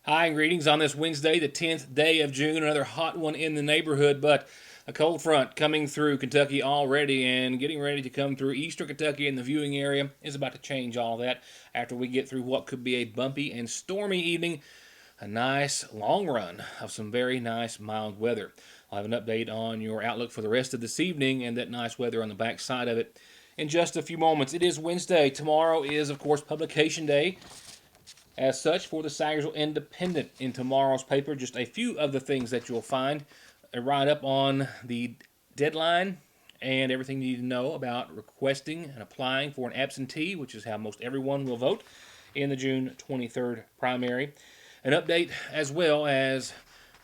Hi, and greetings on this Wednesday, the 10th day of June. Another hot one in the neighborhood, but a cold front coming through Kentucky already and getting ready to come through eastern Kentucky, and the viewing area is about to change all that after we get through what could be a bumpy and stormy evening. A nice long run of some very nice mild weather. I'll have an update on your outlook for the rest of this evening and that nice weather on the back side of it in just a few moments. It is Wednesday. Tomorrow is, of course, publication day. As such, for the Sagersville Independent in tomorrow's paper, just a few of the things that you'll find. A write-up on the deadline and everything you need to know about requesting and applying for an absentee, which is how most everyone will vote in the June 23rd primary. An update as well as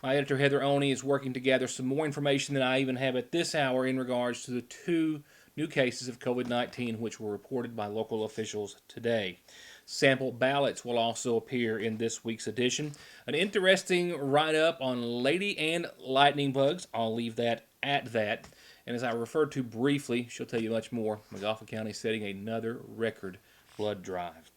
my editor Heather Oney is working to gather some more information than I even have at this hour in regards to the 2 new cases of COVID-19 which were reported by local officials today. Sample ballots will also appear in this week's edition. An interesting write-up on lady and lightning bugs. I'll leave that at that. And as I referred to briefly, she'll tell you much more. McGoffin County setting another record blood drive.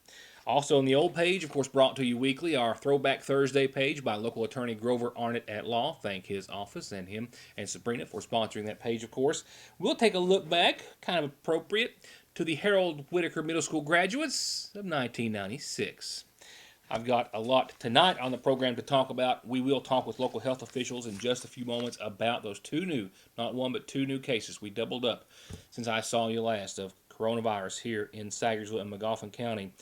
Also on the old page, of course, brought to you weekly, our Throwback Thursday page by local attorney Grover Arnett at Law. Thank his office and him and Sabrina for sponsoring that page, of course. We'll take a look back, kind of appropriate, to the Harold Whitaker Middle School graduates of 1996. I've got a lot tonight on the program to talk about. We will talk with local health officials in just a few moments about those 2 new, not 1 but 2 new cases. We doubled up since I saw you last of coronavirus here in Sagersville and McGoffin County.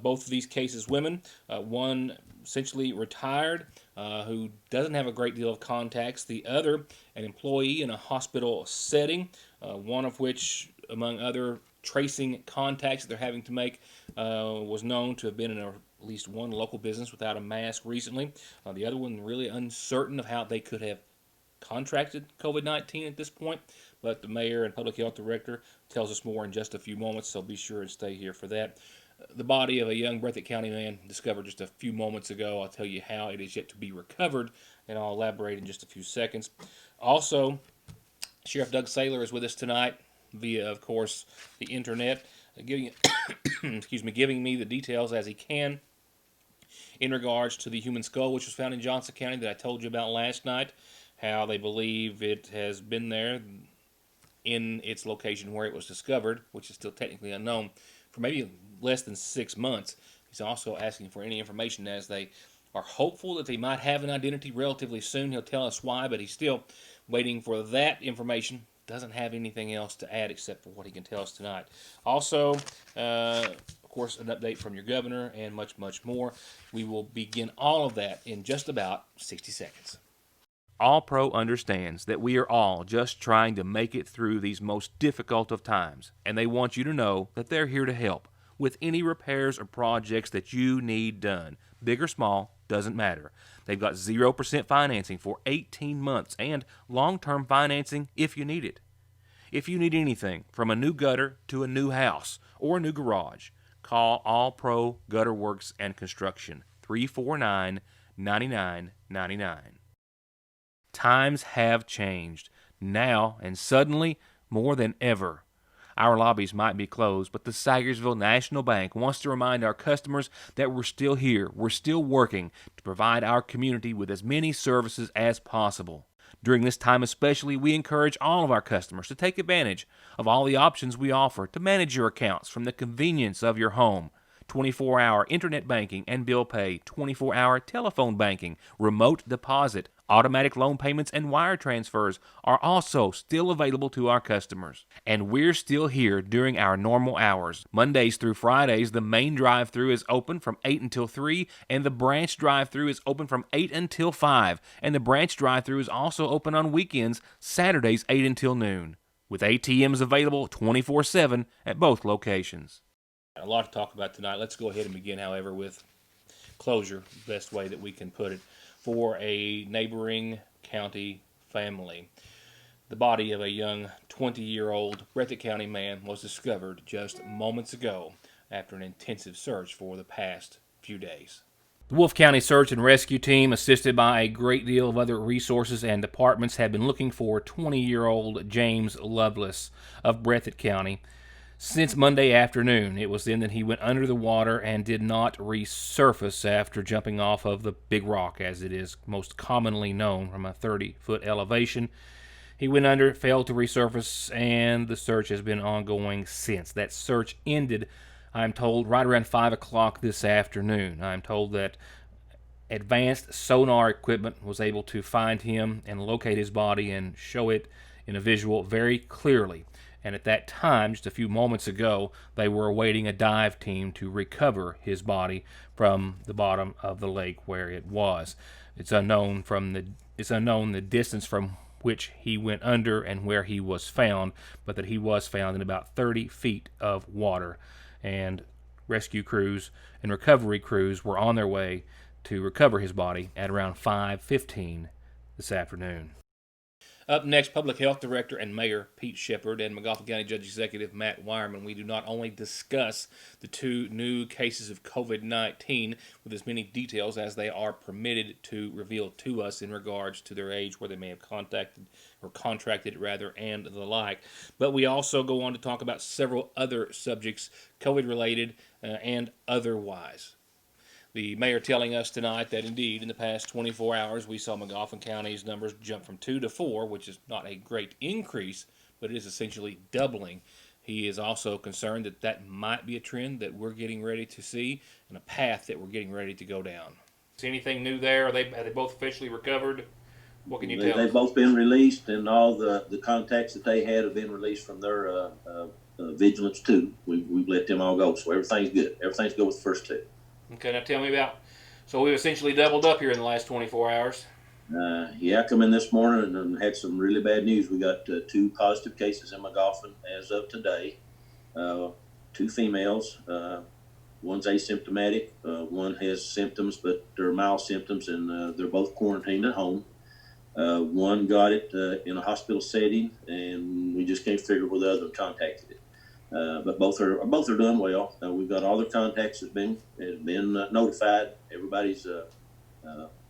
Both of these cases women, one essentially retired who doesn't have a great deal of contacts, the other an employee in a hospital setting, one of which, among other tracing contacts that they're having to make, was known to have been in at least one local business without a mask recently. The other one really uncertain of how they could have contracted COVID-19 at this point, but the mayor and public health director tells us more in just a few moments, so be sure and stay here for that. The body of a young Breathitt County man discovered just a few moments ago. I'll tell you how it is yet to be recovered, and I'll elaborate in just a few seconds. Also, Sheriff Doug Saylor is with us tonight via, of course, the internet, giving giving me the details as he can in regards to the human skull which was found in Johnson County that I told you about last night, how they believe it has been there in its location where it was discovered, which is still technically unknown, for maybe less than 6 months. He's also asking for any information as they are hopeful that they might have an identity relatively soon. He'll tell us why, but he's still waiting for that information. Doesn't have anything else to add except for what he can tell us tonight. Also, of course, an update from your governor and much, much more. We will begin all of that in just about 60 seconds. All Pro understands that we are all just trying to make it through these most difficult of times, and they want you to know that they're here to help with any repairs or projects that you need done. Big or small, doesn't matter. They've got 0% financing for 18 months and long-term financing if you need it. If you need anything from a new gutter to a new house or a new garage, call All Pro Gutter Works and Construction, 349-9999. Times have changed, now and suddenly more than ever. Our lobbies might be closed, but the Sagersville National Bank wants to remind our customers that we're still here, we're still working to provide our community with as many services as possible. During this time especially, we encourage all of our customers to take advantage of all the options we offer to manage your accounts from the convenience of your home. 24-hour internet banking and bill pay, 24-hour telephone banking, remote deposit, automatic loan payments, and wire transfers are also still available to our customers. And we're still here during our normal hours. Mondays through Fridays, the main drive-thru is open from 8 until 3, and the branch drive-thru is open from 8 until 5. And the branch drive-thru is also open on weekends, Saturdays 8 until noon, with ATMs available 24/7 at both locations. A lot to talk about tonight. Let's go ahead and begin, however, with closure, best way that we can put it, for a neighboring county family. The body of a young 20-year-old Breathitt County man was discovered just moments ago after an intensive search for the past few days. The Wolfe County Search and Rescue Team, assisted by a great deal of other resources and departments, have been looking for 20-year-old James Lovelace of Breathitt County since Monday afternoon. It was then that he went under the water and did not resurface after jumping off of the Big Rock, as it is most commonly known, from a 30-foot elevation. He went under, failed to resurface, and the search has been ongoing since. That search ended, I'm told, right around 5 o'clock this afternoon. I'm told that advanced sonar equipment was able to find him and locate his body and show it in a visual very clearly. And at that time, just a few moments ago, they were awaiting a dive team to recover his body from the bottom of the lake where it was. It's unknown the distance from which he went under and where he was found, but that he was found in about 30 feet of water. And rescue crews and recovery crews were on their way to recover his body at around 5:15 this afternoon. Up next, Public Health Director and Mayor Pete Shepard and McGoffin County Judge Executive Matt Wireman. We do not only discuss the 2 new cases of COVID-19 with as many details as they are permitted to reveal to us in regards to their age, where they may have contracted rather, and the like. But we also go on to talk about several other subjects, COVID-related and otherwise. The mayor telling us tonight that indeed in the past 24 hours we saw McGoffin County's numbers jump from 2 to 4, which is not a great increase, but it is essentially doubling. He is also concerned that that might be a trend that we're getting ready to see and a path that we're getting ready to go down. Is anything new there? Have they both officially recovered? What can you tell us? They've both been released, and all the contacts that they had have been released from their vigilance too. We've let them all go, so everything's good. Everything's good with the first 2. Okay, now tell me about, so we've essentially doubled up here in the last 24 hours. Yeah, I come in this morning and had some really bad news. We got 2 positive cases in McGoffin as of today. 2 females. One's asymptomatic. One has symptoms, but they're mild symptoms, and they're both quarantined at home. One got it in a hospital setting, and we just can't figure where the other contacted it. But both are doing well. We've got all their contacts has been notified. Everybody's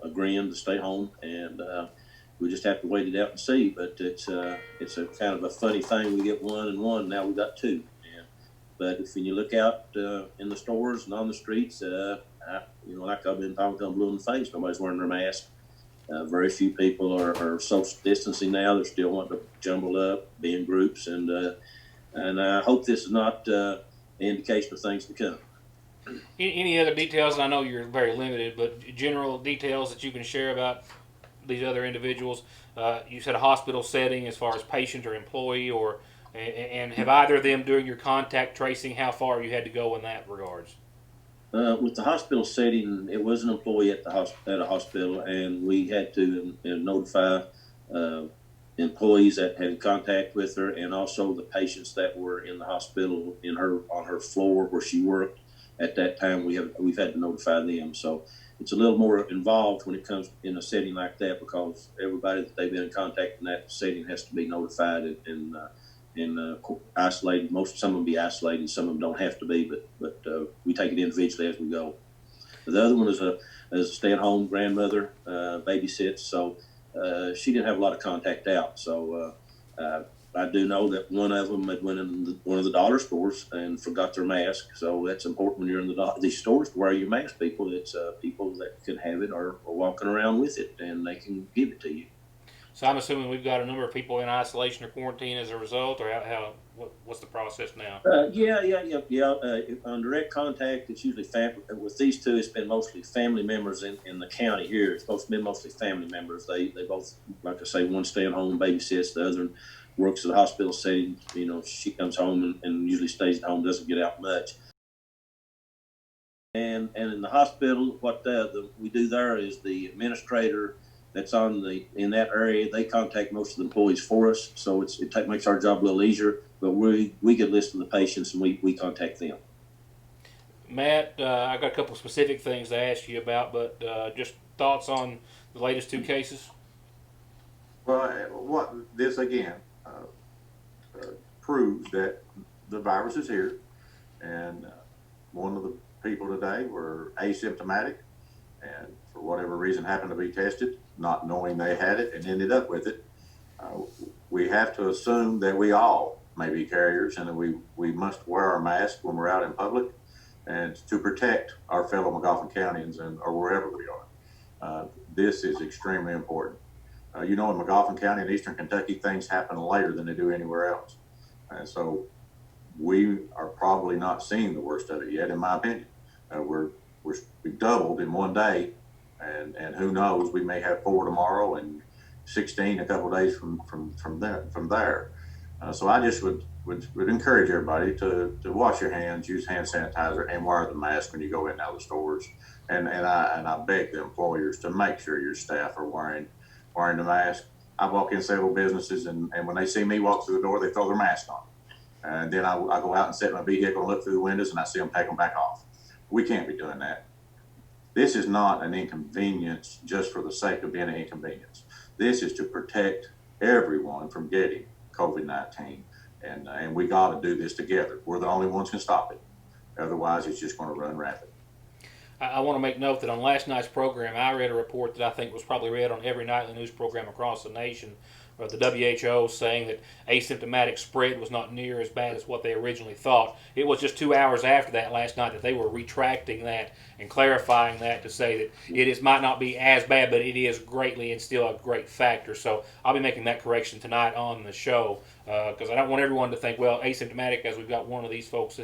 agreeing to stay home, and we just have to wait it out and see. But it's a kind of a funny thing. We get 1 and 1. Now we got 2. But if you look out in the stores and on the streets, like I've been talking to them blue in the face, nobody's wearing their mask. Very few people are social distancing now. They're still wanting to jumble up, be in groups, and I hope this is not an indication of things to come. Any other details? I know you're very limited, but general details that you can share about these other individuals. You said a hospital setting as far as patient or employee, and have either of them, during your contact tracing, how far you had to go in that regards? With the hospital setting, it was an employee at a hospital, and we had to notify employees that had contact with her, and also the patients that were in the hospital on her floor where she worked at that time. We've had to notify them. So it's a little more involved when it comes in a setting like that, because everybody that they've been in contact in that setting has to be notified and isolated. Some of them be isolated, some of them don't have to be, but we take it individually as we go. The other one is a stay-at-home grandmother, babysits, so she didn't have a lot of contact out. So I do know that one of them had went in one of the dollar stores and forgot their mask. So that's important when you're in these stores to wear your mask. People, it's people that can have it are walking around with it, and they can give it to you. So I'm assuming we've got a number of people in isolation or quarantine as a result, or what's the process now? Yeah. On direct contact, it's usually family. With these 2, it's been mostly family members in the county here. It's been mostly family members. They both, like I say, one staying home and babysits, the other works at the hospital setting. She comes home and usually stays at home, doesn't get out much. And in the hospital, what we do there is the administrator that's in that area, they contact most of the employees for us, so it makes our job a little easier. But we get a list of the patients, and we contact them. Matt, I've got a couple of specific things to ask you about, but just thoughts on the latest 2 cases? Well, this again proves that the virus is here, and one of the people today were asymptomatic, and for whatever reason happened to be tested, not knowing they had it and ended up with it. We have to assume that we all may be carriers, and that we must wear our mask when we're out in public, and to protect our fellow McGoffin Countyans or wherever we are. This is extremely important. In McGoffin County and Eastern Kentucky, things happen later than they do anywhere else. And so we are probably not seeing the worst of it yet, in my opinion. We doubled in one day, and who knows, we may have 4 tomorrow and 16 a couple of days from there. So I just would encourage everybody to wash your hands, use hand sanitizer, and wear the mask when you go in and out of the stores. And I beg the employers to make sure your staff are wearing the mask. I walk in several businesses, and when they see me walk through the door, they throw their mask on. And then I go out and sit in my vehicle and look through the windows, and I see them take them back off. We can't be doing that. This is not an inconvenience just for the sake of being an inconvenience. This is to protect everyone from getting COVID-19, and we got to do this together. We're the only ones who can stop it. Otherwise, it's just going to run rapid. I want to make note that on last night's program, I read a report that I think was probably read on every nightly news program across the nation, of the WHO saying that asymptomatic spread was not near as bad as what they originally thought. It was just 2 hours after that last night that they were retracting that and clarifying that to say that might not be as bad, but it is greatly and still a great factor. So I'll be making that correction tonight on the show, because I don't want everyone to think, well, asymptomatic, as we've got one of these folks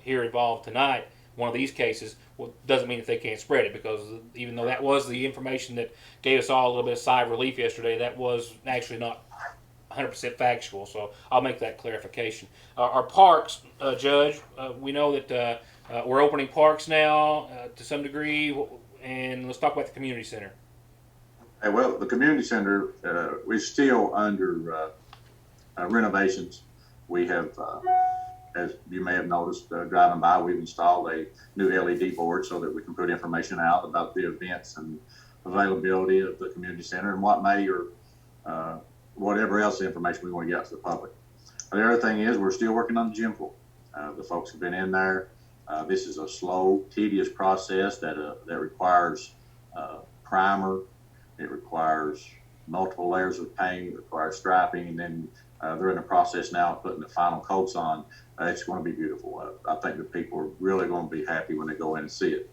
here involved tonight, one of these cases, well, doesn't mean that they can't spread it, because even though that was the information that gave us all a little bit of sigh of relief yesterday, that was actually not 100% factual. So I'll make that clarification. Our parks, Judge, we know that we're opening parks now to some degree, and let's talk about the community center. Well, the community center, we're still under renovations. We have, as you may have noticed, driving by, we've installed a new LED board so that we can put information out about the events and availability of the community center and what may or whatever else information we want to get out to the public. The other thing is we're still working on the gym floor. The folks have been in there. This is a slow, tedious process that requires primer. It requires multiple layers of paint. It requires striping, and then they're in the process now of putting the final coats on. It's going to be beautiful. I think that people are really going to be happy when they go in and see it.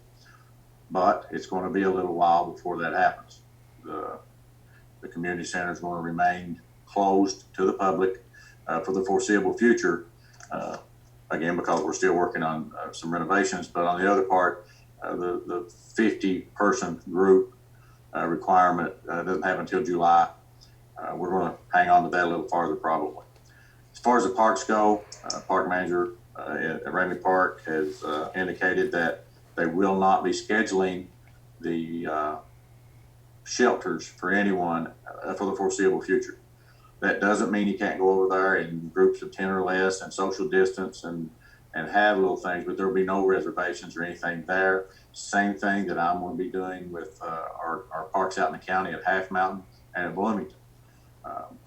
But it's going to be a little while before that happens. The community center is going to remain closed to the public for the foreseeable future, again, because we're still working on some renovations. But on the other part, the 50-person group requirement doesn't have until July. We're going to hang on to that a little farther probably. As far as the parks go, park manager at Ramey Park has indicated that they will not be scheduling the shelters for anyone for the foreseeable future. That doesn't mean you can't go over there in groups of 10 or less and social distance and have little things, but there'll be no reservations or anything there. Same thing that I'm going to be doing with our parks out in the county at Half Mountain and at Bloomington.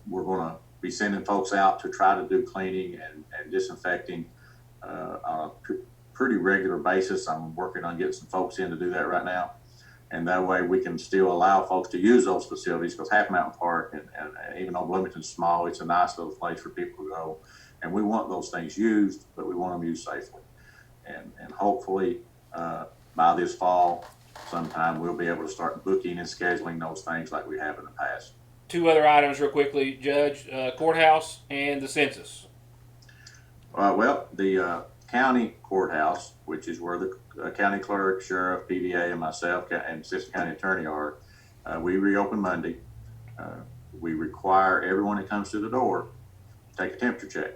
We're going to be sending folks out to try to do cleaning and disinfecting on a pretty regular basis. I'm working on getting some folks in to do that right now. And that way we can still allow folks to use those facilities, because Half Mountain Park, and even though Bloomington's small, it's a nice little place for people to go. And we want those things used, but we want them used safely. And hopefully by this fall, sometime we'll be able to start booking and scheduling those things like we have in the past. 2 other items real quickly, Judge, courthouse and the census. Well, the county courthouse, which is where the county clerk, sheriff, PDA, and myself and assistant county attorney are, we reopen Monday. We require everyone that comes through the door to take a temperature check.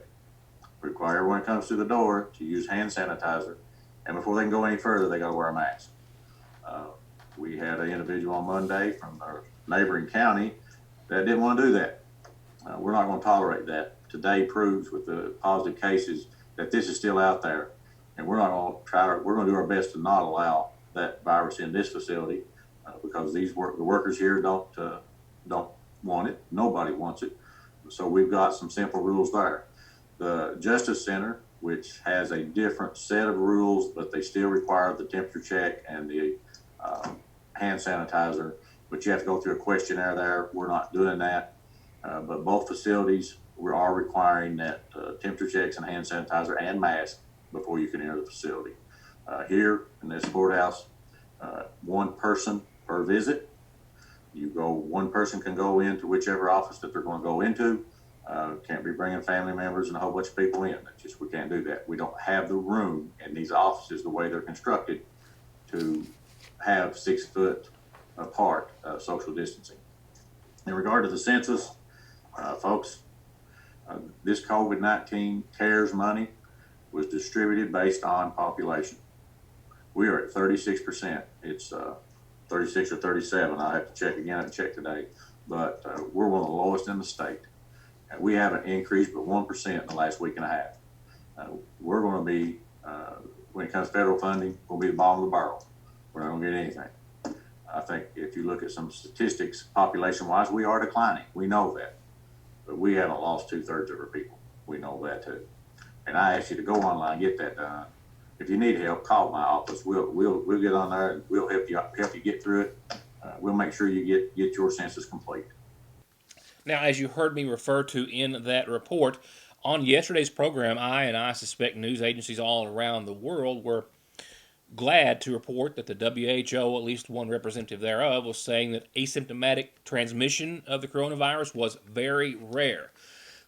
We require everyone that comes through the door to use hand sanitizer, and before they can go any further, they got to wear a mask. We had an individual on Monday from our neighboring county that didn't want to do that. We're not going to tolerate that. Today proves with the positive cases that this is still out there, and we're going to do our best to not allow that virus in this facility, because the workers here don't want it. Nobody wants it. So we've got some simple rules there. The Justice Center, which has a different set of rules, but they still require the temperature check and the hand sanitizer, but you have to go through a questionnaire there. We're not doing that. But both facilities we are requiring that temperature checks and hand sanitizer and mask before you can enter the facility. Here in this courthouse, one person per visit. One person can go into whichever office that they're going to go into. Can't be bringing family members and a whole bunch of people in. We can't do that. We don't have the room in these offices, the way they're constructed, to have 6 foot apart social distancing. In regard to the census, folks, this COVID-19 CARES money was distributed based on population. We are at 36%. It's 36 or 37. I'll have to check again. I haven't checked today, but we're one of the lowest in the state. We haven't increased but 1% in the last week and a half. We're going to be, when it comes to federal funding, we'll be the bottom of the barrel. We're not going to get anything. I think if you look at some statistics, population-wise, we are declining. We know that. But we haven't lost 2/3 of our people. We know that too. And I ask you to go online and get that done. If you need help, call my office. We'll get on there and we'll help you get through it. We'll make sure you get your census complete. Now, as you heard me refer to in that report, on yesterday's program, I suspect news agencies all around the world were glad to report that the WHO, at least one representative thereof, was saying that asymptomatic transmission of the coronavirus was very rare.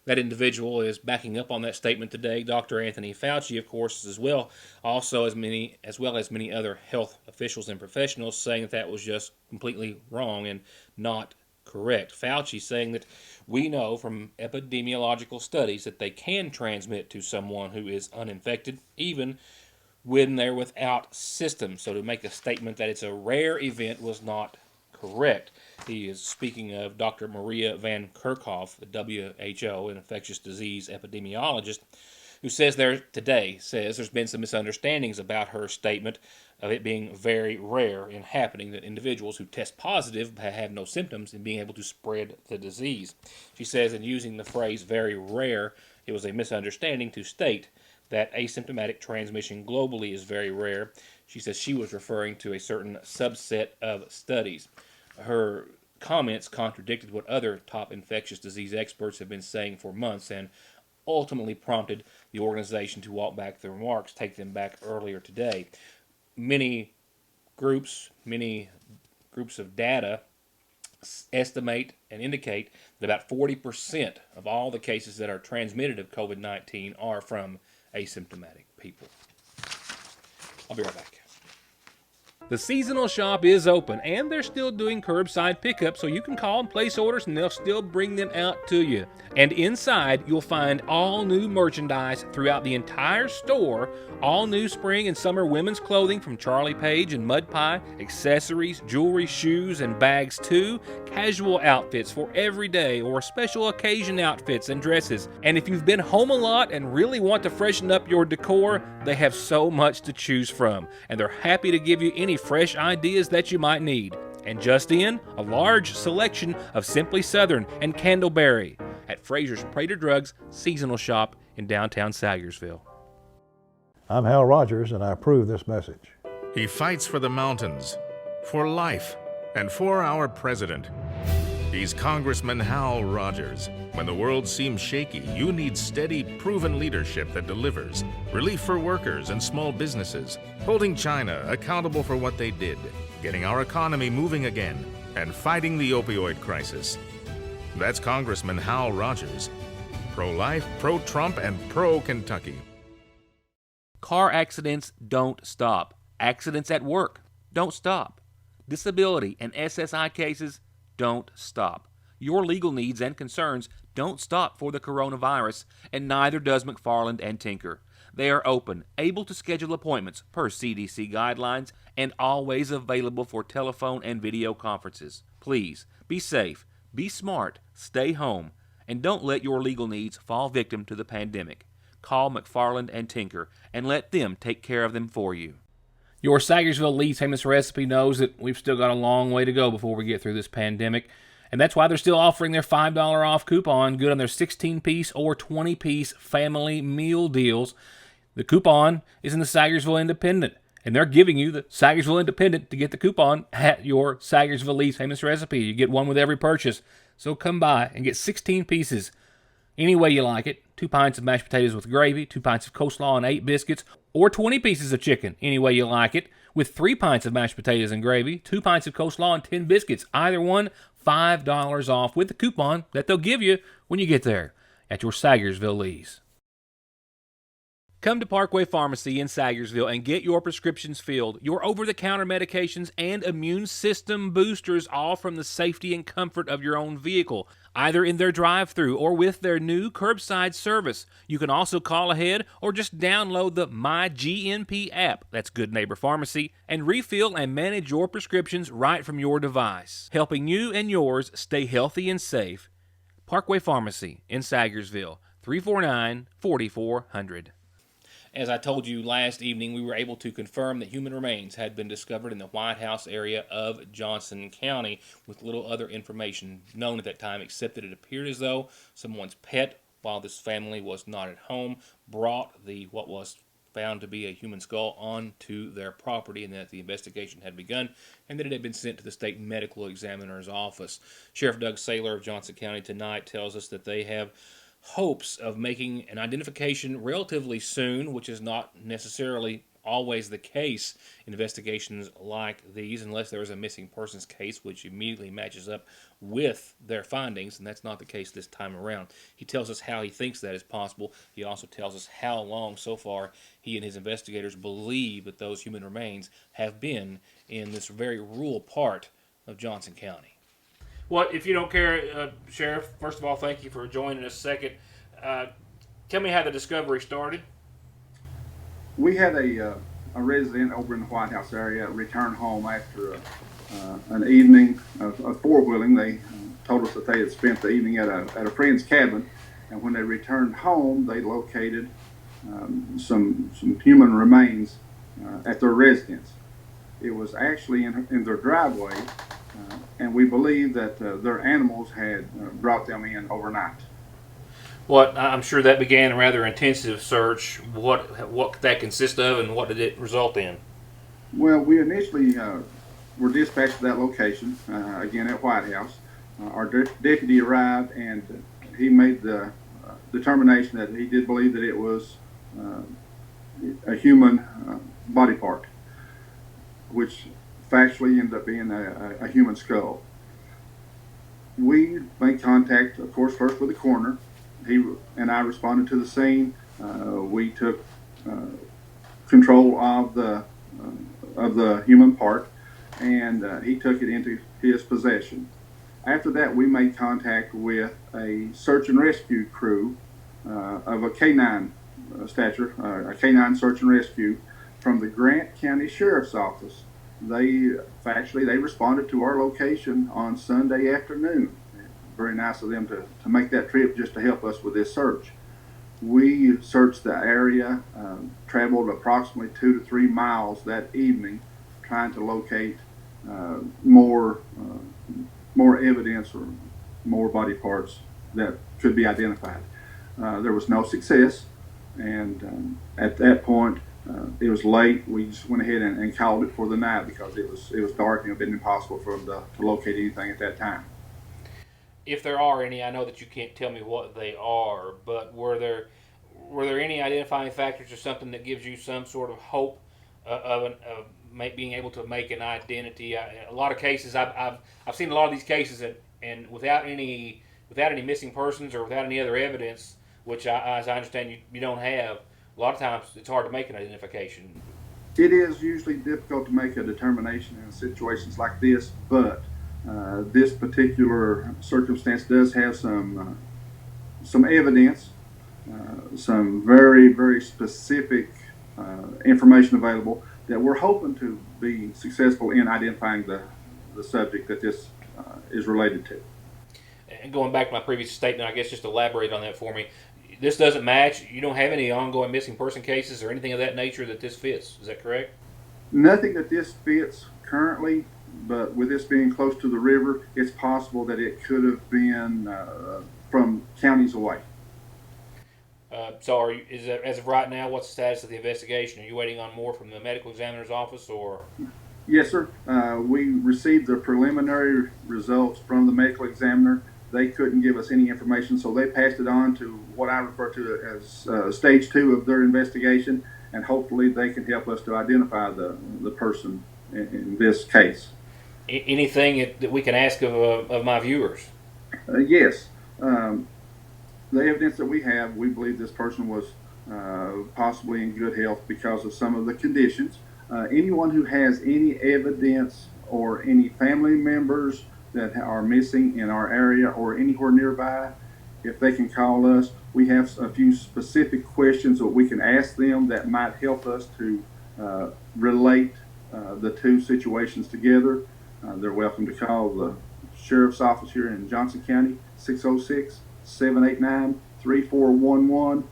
That individual is backing up on that statement today. Dr. Anthony Fauci, of course, as well as many other health officials and professionals, saying that that was just completely wrong and not correct. Fauci saying that we know from epidemiological studies that they can transmit to someone who is uninfected, even when they're without symptoms. So to make a statement that it's a rare event was not correct. He is speaking of Dr. Maria Van Kerkhove, the WHO, an infectious disease epidemiologist, who says there's been some misunderstandings about her statement of it being very rare in happening, that individuals who test positive have no symptoms and being able to spread the disease. She says in using the phrase very rare, it was a misunderstanding to state that asymptomatic transmission globally is very rare. She says she was referring to a certain subset of studies. Her comments contradicted what other top infectious disease experts have been saying for months and ultimately prompted the organization to walk back their remarks, take them back earlier today. Many groups of data estimate and indicate that about 40% of all the cases that are transmitted of COVID-19 are from asymptomatic people. I'll be right back. The seasonal shop is open, and they're still doing curbside pickup, so you can call and place orders, and they'll still bring them out to you. And inside, you'll find all new merchandise throughout the entire store, all new spring and summer women's clothing from Charlie Page and Mud Pie, accessories, jewelry, shoes, and bags too, casual outfits for everyday or special occasion outfits and dresses. And if you've been home a lot and really want to freshen up your decor, they have so much to choose from, and they're happy to give you any fresh ideas that you might need. And just in, a large selection of Simply Southern and Candleberry at Fraser's Prater Drugs seasonal shop in downtown Salyersville. I'm Hal Rogers, and I approve this message. He fights for the mountains, for life, and for our president. He's Congressman Hal Rogers. When the world seems shaky, you need steady, proven leadership that delivers. Relief for workers and small businesses. Holding China accountable for what they did. Getting our economy moving again. And fighting the opioid crisis. That's Congressman Hal Rogers. Pro-life, pro-Trump, and pro-Kentucky. Car accidents don't stop. Accidents at work don't stop. Disability and SSI cases don't stop. Your legal needs and concerns don't stop for the coronavirus, and neither does McFarland and Tinker. They are open, able to schedule appointments per CDC guidelines, and always available for telephone and video conferences. Please, be safe, be smart, stay home, and don't let your legal needs fall victim to the pandemic. Call McFarland and Tinker and let them take care of them for you. Your Sagersville Lee's Famous Recipe knows that we've still got a long way to go before we get through this pandemic, and that's why they're still offering their $5 off coupon, good on their 16-piece or 20-piece family meal deals. The coupon is in the Sagersville Independent, and they're giving you the Sagersville Independent to get the coupon at your Sagersville Lee's Famous Recipe. You get one with every purchase, so come by and get 16 pieces. Any way you like it. 2 pints of mashed potatoes with gravy, 2 pints of coleslaw and 8 biscuits, or 20 pieces of chicken. Any way you like it. With 3 pints of mashed potatoes and gravy, 2 pints of coleslaw and 10 biscuits. Either one, $5 off with the coupon that they'll give you when you get there at your Sagersville Lee's. Come to Parkway Pharmacy in Sagersville and get your prescriptions filled, your over-the-counter medications, and immune system boosters, all from the safety and comfort of your own vehicle, either in their drive-thru or with their new curbside service. You can also call ahead or just download the MyGNP app, that's Good Neighbor Pharmacy, and refill and manage your prescriptions right from your device, helping you and yours stay healthy and safe. Parkway Pharmacy in Sagersville, 349-4400. As I told you last evening, we were able to confirm that human remains had been discovered in the White House area of Johnson County, with little other information known at that time, except that it appeared as though someone's pet, while this family was not at home, brought what was found to be a human skull onto their property, and that the investigation had begun, and that it had been sent to the state medical examiner's office. Sheriff Doug Saylor of Johnson County tonight tells us that they have hopes of making an identification relatively soon, which is not necessarily always the case in investigations like these, unless there is a missing persons case which immediately matches up with their findings, and that's not the case this time around. He tells us how he thinks that is possible. He also tells us how long so far he and his investigators believe that those human remains have been in this very rural part of Johnson County. Well, if you don't care, Sheriff, first of all, thank you for joining us. Second, tell me how the discovery started. We had a resident over in the White House area return home after an evening of four-wheeling. They told us that they had spent the evening at a friend's cabin, and when they returned home, they located some human remains at their residence. It was actually in their driveway, and we believe that their animals had brought them in overnight. Well, I'm sure that began a rather intensive search. What that consist of, and what did it result in? Well, we initially were dispatched to that location, again at White House. Our deputy arrived, and he made the determination that he did believe that it was a human body part, which factually ended up being a human skull. We made contact, of course, first with the coroner. He and I responded to the scene. We took control of the human part, and he took it into his possession. After that, we made contact with a search and rescue crew of a K-9 stature, a K-9 search and rescue from the Grant County Sheriff's Office. They responded to our location on Sunday afternoon. Very nice of them to make that trip just to help us with this search. We searched the area, traveled approximately 2 to 3 miles that evening, trying to locate more evidence or more body parts that could be identified. There was no success, and at that point, it was late. We just went ahead and called it for the night because it was dark and it had been impossible for them to locate anything at that time. If there are any, I know that you can't tell me what they are, but were there any identifying factors or something that gives you some sort of hope of being able to make an identity? A lot of cases, I've seen a lot of these cases, and without any missing persons or without any other evidence, which as I understand you don't have, a lot of times it's hard to make an identification. It is usually difficult to make a determination in situations like this, but this particular circumstance does have some evidence, some very, very specific information available that we're hoping to be successful in identifying the subject that this is related to. And going back to my previous statement, I guess just elaborate on that for me. This doesn't match. You don't have any ongoing missing person cases or anything of that nature that this fits. Is that correct? Nothing that this fits currently, but with this being close to the river, it's possible that it could have been from counties away. So as of right now, what's the status of the investigation? Are you waiting on more from the medical examiner's office, or? Yes, sir. We received the preliminary results from the medical examiner. they couldn't give us any information, so they passed it on to what I refer to as stage 2 of their investigation, and hopefully they can help us to identify the person in this case. Anything that we can ask of my viewers? Yes. The evidence that we have, we believe this person was possibly in good health because of some of the conditions. Anyone who has any evidence or any family members that are missing in our area or anywhere nearby, if they can call us, we have a few specific questions that we can ask them that might help us to relate the two situations together. They're welcome to call the Sheriff's Office here in Johnson County, 606-789-3411.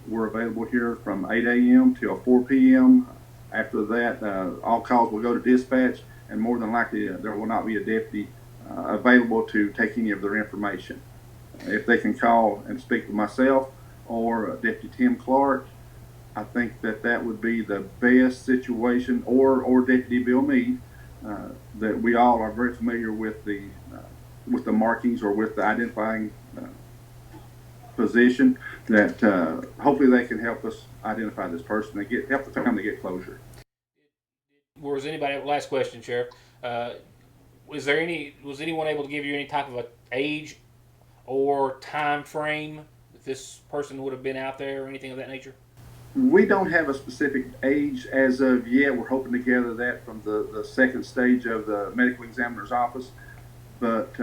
We're available here from 8 a.m. till 4 p.m. After that, all calls will go to dispatch, and more than likely there will not be a deputy available to take any of their information. If they can call and speak with myself or Deputy Tim Clark, I think that would be the best situation, or Deputy Bill Meade, that we all are very familiar with the markings or with the identifying position, that hopefully they can help us identify this person and help the family get closure. Last question, Sheriff. Was anyone able to give you any type of a age or time frame that this person would have been out there or anything of that nature? We don't have a specific age as of yet. We're hoping to gather that from the second stage of the medical examiner's office. But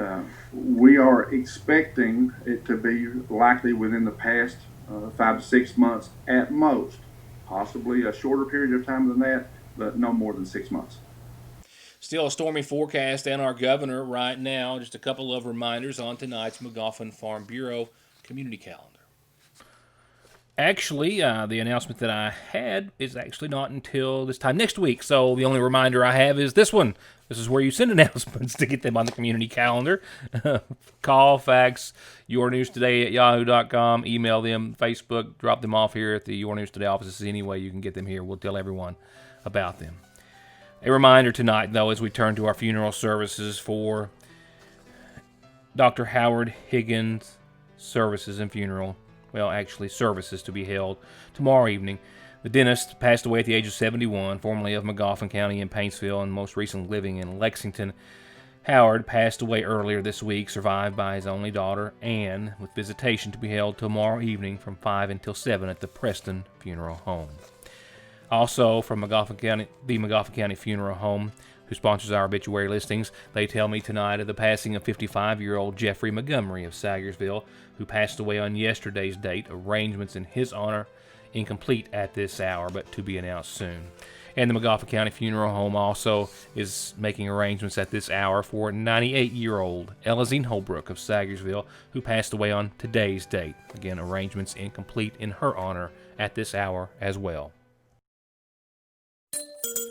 we are expecting it to be likely within the past 5 to 6 months at most. Possibly a shorter period of time than that, but no more than 6 months. Still a stormy forecast, and our governor right now. Just a couple of reminders on tonight's McGoffin Farm Bureau community calendar. Actually, the announcement that I had is actually not until this time next week, so the only reminder I have is this one. This is where you send announcements to get them on the community calendar. Call, fax, yournewstoday@yahoo.com, email them, Facebook, drop them off here at the Your News Today offices. Any way you can get them here, we'll tell everyone about them. A reminder tonight, though, as we turn to our funeral services for Dr. Howard Higgins' services and funeral. Well, actually, services to be held tomorrow evening. The dentist passed away at the age of 71, formerly of McGoffin County in Paintsville and most recently living in Lexington. Howard passed away earlier this week, survived by his only daughter, Ann, with visitation to be held tomorrow evening from 5 until 7 at the Preston Funeral Home. Also, from the McGoffin County Funeral Home, who sponsors our obituary listings, they tell me tonight of the passing of 55-year-old Jeffrey Montgomery of Sagersville, who passed away on yesterday's date. Arrangements in his honor incomplete at this hour, but to be announced soon. And the McGoffin County Funeral Home also is making arrangements at this hour for 98-year-old Elazine Holbrook of Sagersville, who passed away on today's date. Again, arrangements incomplete in her honor at this hour as well.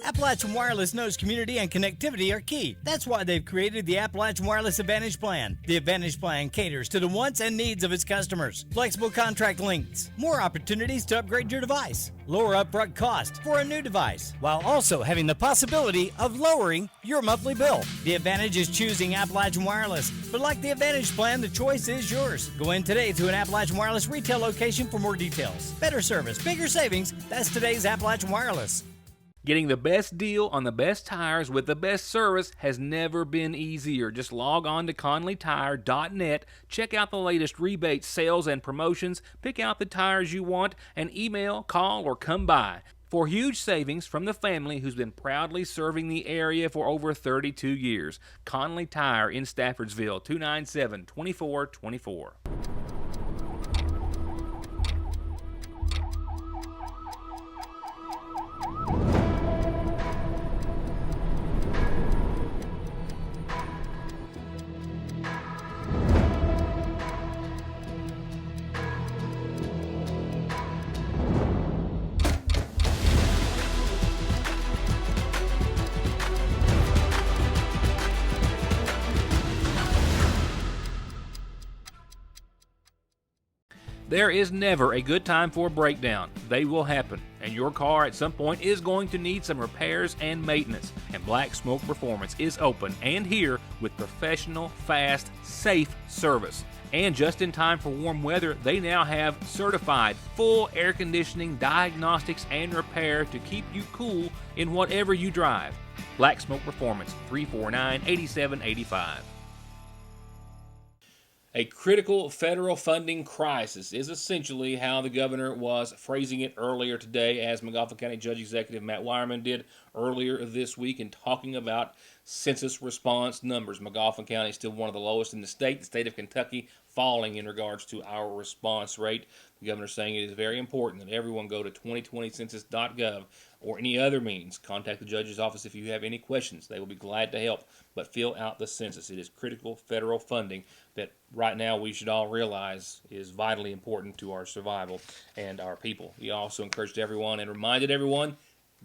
Appalachian Wireless knows community and connectivity are key. That's why they've created the Appalachian Wireless Advantage Plan. The Advantage Plan caters to the wants and needs of its customers. Flexible contract lengths, more opportunities to upgrade your device, lower upfront cost for a new device, while also having the possibility of lowering your monthly bill. The advantage is choosing Appalachian Wireless. But like the Advantage Plan, the choice is yours. Go in today to an Appalachian Wireless retail location for more details. Better service, bigger savings. That's today's Appalachian Wireless. Getting the best deal on the best tires with the best service has never been easier. Just log on to ConleyTire.net, check out the latest rebates, sales, and promotions, pick out the tires you want, and email, call, or come by. For huge savings from the family who's been proudly serving the area for over 32 years. Conley Tire in Staffordsville, 297-2424. There is never a good time for a breakdown. They will happen, and your car at some point is going to need some repairs and maintenance. And Black Smoke Performance is open and here with professional, fast, safe service. And just in time for warm weather, they now have certified full air conditioning, diagnostics, and repair to keep you cool in whatever you drive. Black Smoke Performance, 349-8785. A critical federal funding crisis is essentially how the governor was phrasing it earlier today, as McGoffin County Judge Executive Matt Wireman did earlier this week in talking about census response numbers. McGoffin County is still one of the lowest in the state of Kentucky falling in regards to our response rate. The governor is saying it is very important that everyone go to 2020census.gov or any other means. Contact the judge's office if you have any questions. They will be glad to help, but fill out the census. It is critical federal funding that right now we should all realize is vitally important to our survival and our people. We also encouraged everyone and reminded everyone,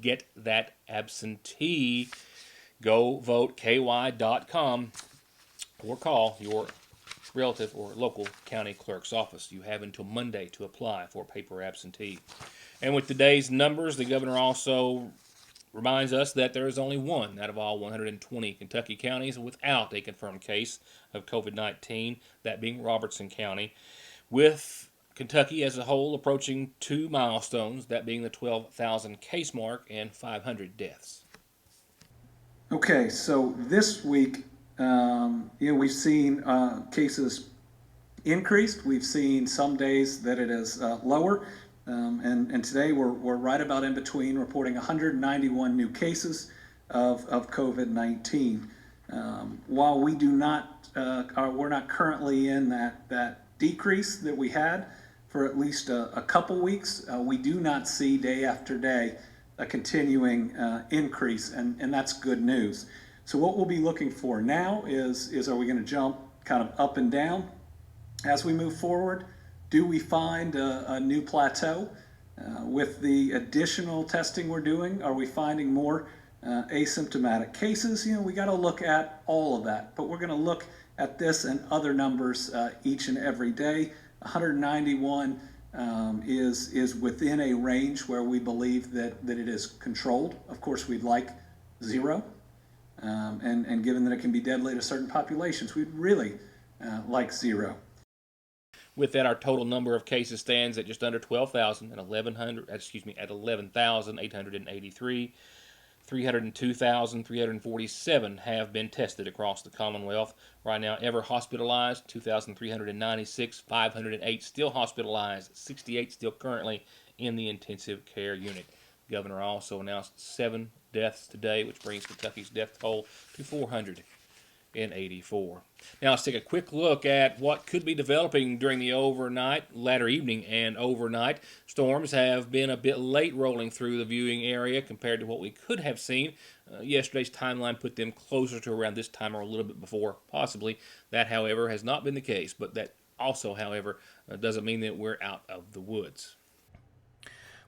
get that absentee. Go vote ky.com or call your relative or local county clerk's office. You have until Monday to apply for paper absentee. And with today's numbers, the governor also reminds us that there is only one out of all 120 Kentucky counties without a confirmed case of COVID-19, that being Robertson County, with Kentucky as a whole approaching two milestones, that being the 12,000 case mark and 500 deaths. Okay, so this week, we've seen cases increased. We've seen some days that it is lower. And today we're right about in between, reporting 191 new cases of COVID-19. While we do not, we're not currently in that decrease that we had for at least a couple weeks, we do not see day after day a continuing increase, and that's good news. So what we'll be looking for now is are we going to jump kind of up and down as we move forward? Do we find a new plateau? With the additional testing we're doing, are we finding more asymptomatic cases? We got to look at all of that, but we're going to look at this and other numbers each and every day. 191 is within a range where we believe that it is controlled. Of course, we'd like 0, and given that it can be deadly to certain populations, we'd really like 0. With that, our total number of cases stands at just under 12,000 at 11,883. 302,347 have been tested across the Commonwealth. Right now, ever hospitalized, 2,396, 508 still hospitalized, 68 still currently in the intensive care unit. The governor also announced 7 deaths today, which brings Kentucky's death toll to 484. Now let's take a quick look at what could be developing during the latter evening and overnight. Storms have been a bit late rolling through the viewing area compared to what we could have seen. Yesterday's timeline put them closer to around this time or a little bit before, possibly. That, however, has not been the case, but that also, however, doesn't mean that we're out of the woods.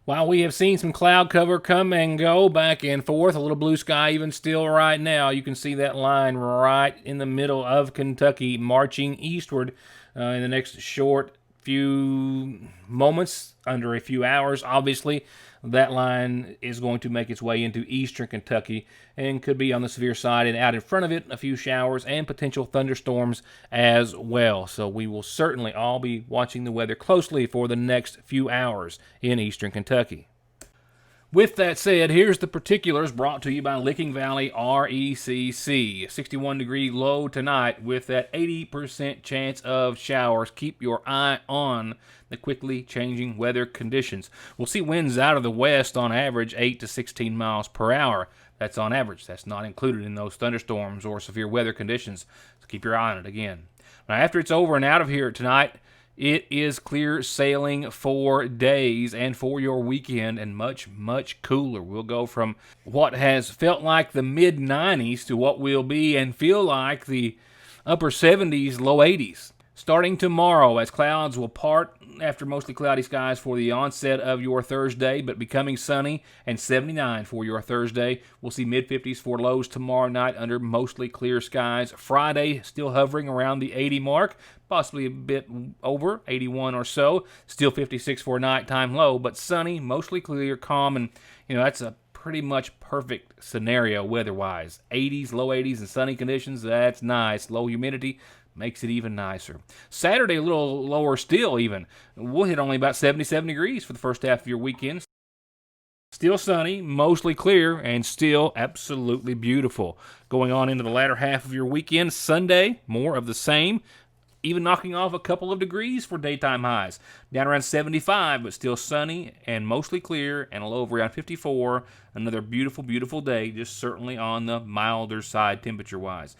While we have seen some cloud cover come and go back and forth, a little blue sky even still right now, you can see that line right in the middle of Kentucky marching eastward in the next short few moments, under a few hours. Obviously, that line is going to make its way into eastern Kentucky and could be on the severe side, and out in front of it, a few showers and potential thunderstorms as well. So we will certainly all be watching the weather closely for the next few hours in eastern Kentucky. With that said, here's the particulars brought to you by Licking Valley RECC. 61-degree low tonight with that 80% chance of showers. Keep your eye on the quickly changing weather conditions. We'll see winds out of the west on average 8 to 16 miles per hour. That's on average. That's not included in those thunderstorms or severe weather conditions. So keep your eye on it again. Now, after it's over and out of here tonight, it is clear sailing for days and for your weekend, and much, much cooler. We'll go from what has felt like the mid-90s to what will be and feel like the upper 70s, low 80s. Starting tomorrow, as clouds will part after mostly cloudy skies for the onset of your Thursday, but becoming sunny and 79 for your Thursday. We'll see mid-50s for lows tomorrow night under mostly clear skies. Friday, still hovering around the 80 mark, possibly a bit over, 81 or so. Still 56 for a nighttime low, but sunny, mostly clear, calm, and that's a pretty much perfect scenario weather-wise. 80s, low 80s, and sunny conditions, that's nice. Low humidity makes it even nicer. Saturday, a little lower still even. We'll hit only about 77 degrees for the first half of your weekend. Still sunny, mostly clear, and still absolutely beautiful. Going on into the latter half of your weekend, Sunday, more of the same. Even knocking off a couple of degrees for daytime highs. Down around 75, but still sunny and mostly clear, and a low of around 54. Another beautiful, beautiful day, just certainly on the milder side temperature-wise.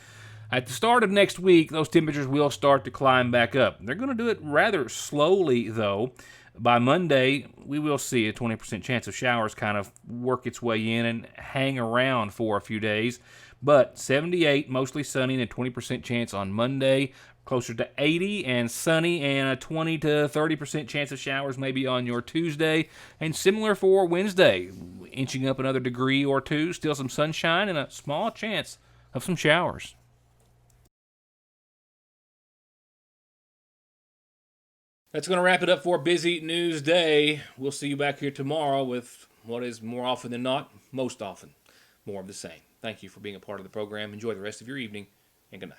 At the start of next week, those temperatures will start to climb back up. They're going to do it rather slowly, though. By Monday, we will see a 20% chance of showers kind of work its way in and hang around for a few days. But 78, mostly sunny, and a 20% chance on Monday. Closer to 80 and sunny, and a 20 to 30% chance of showers maybe on your Tuesday. And similar for Wednesday, inching up another degree or two. Still some sunshine and a small chance of some showers. That's going to wrap it up for a busy news day. We'll see you back here tomorrow with what is more often than not, most often, more of the same. Thank you for being a part of the program. Enjoy the rest of your evening, and good night.